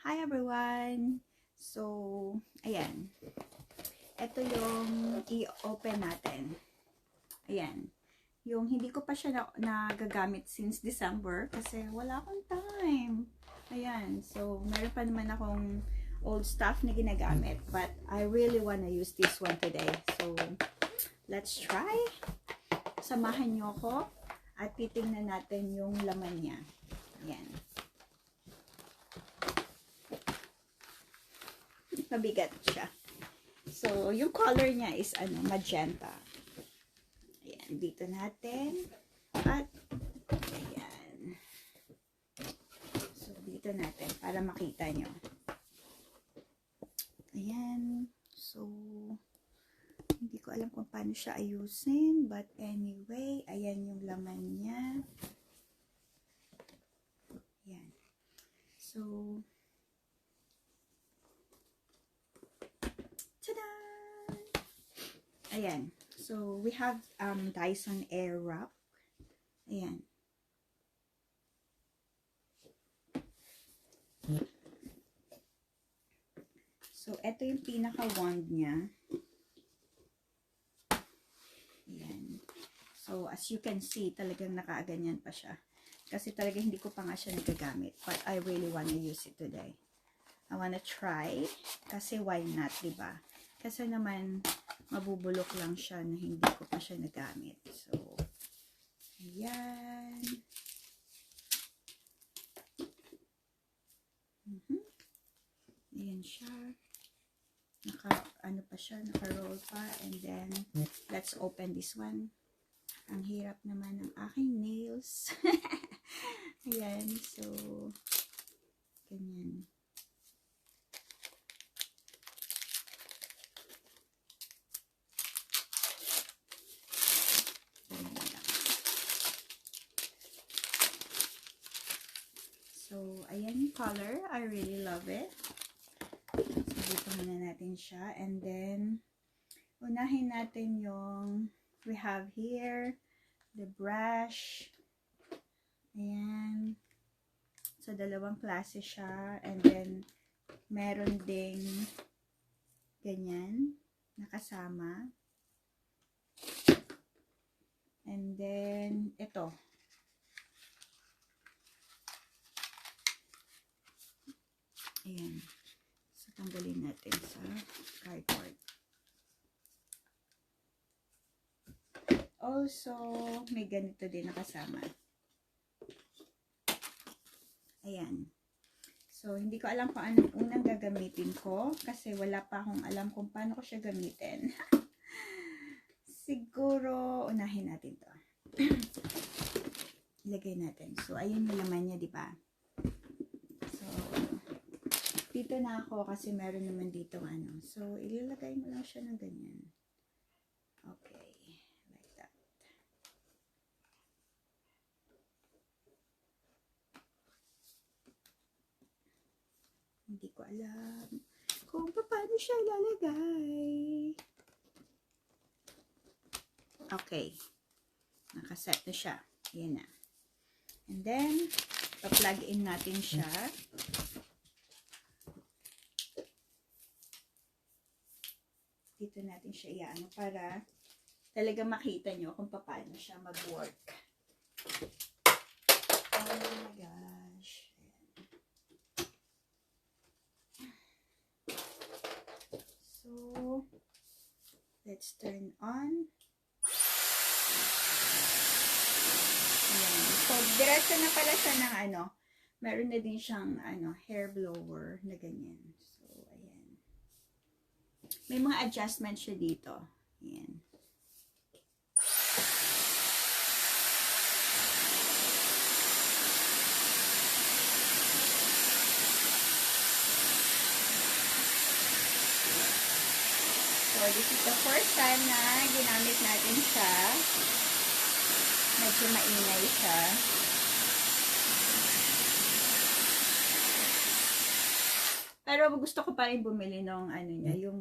Hi everyone! So, ayan. Ito yung i-open natin. Ayan. Yung hindi ko pa siya nagagamit since December kasi wala akong time. Ayan. So, meron pa naman akong old stuff na ginagamit. But I really wanna use this one today. So, let's try. Samahan nyo ako at titingnan natin yung laman niya. Ayan. Mabigat siya. So, yung color niya is magenta. Ayan, dito natin. At, ayan. So, dito natin para makita nyo. Ayan. So, hindi ko alam kung paano siya ayusin. But anyway, ayan yung laman niya. Ayan. So, tada! Ayan. So, we have Dyson Airwrap. Ayan. So, ito yung pinaka-wand niya. Ayan. So, as you can see, talagang nakaaganyan pa siya. Kasi talaga hindi ko pa nga siya nagagamit. But I really wanna use it today. I wanna try. Kasi why not, diba? Kasi naman, mabubulok lang siya na hindi ko pa siya nagamit. So, ayan. Ayan siya. Ano pa siya, naka-roll pa. And then, let's open this one. Ang hirap naman ng aking nails. Ayan, so, ganyan. So, ayan yung color. I really love it. So, dito muna natin siya. And then, unahin natin yung, we have here, the brush. Ayan. So, dalawang klase siya. And then, meron ding ganyan, nakasama. And then, ito. Ayan. So, tanggalin natin sa cardboard. Also, may ganito din nakasama. Ayan. So, hindi ko alam kung anong unang gagamitin ko kasi wala pa akong alam kung paano ko siya gamitin. Siguro, unahin natin to. Ilagay natin. So, ayun yung laman niya, di ba? So, dito na ako kasi meron naman dito ano. So, ilalagay mo lang siya ng ganyan. Okay. Like that. Hindi ko alam kung paano siya ilalagay. Okay. Nakaset na siya. Ayan na. And then, pa-plug in natin siya. Dito natin siya iano para talaga makita nyo kung paano siya mag-work. Oh my gosh. So, let's turn on. Ayan. So, diretso na pala siya ng meron na din siyang hair blower na ganyan. So, ayan. May mga adjustment siya dito. Ayan. So, this is the first time na ginamit natin siya. Medyo maingay siya. Pero gusto ko pa rin bumili ng niya, yung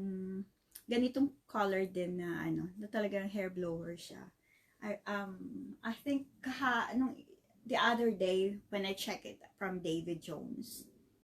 ganitong color din na na talagang hair blower siya. I think the other day when I checked it from David Jones,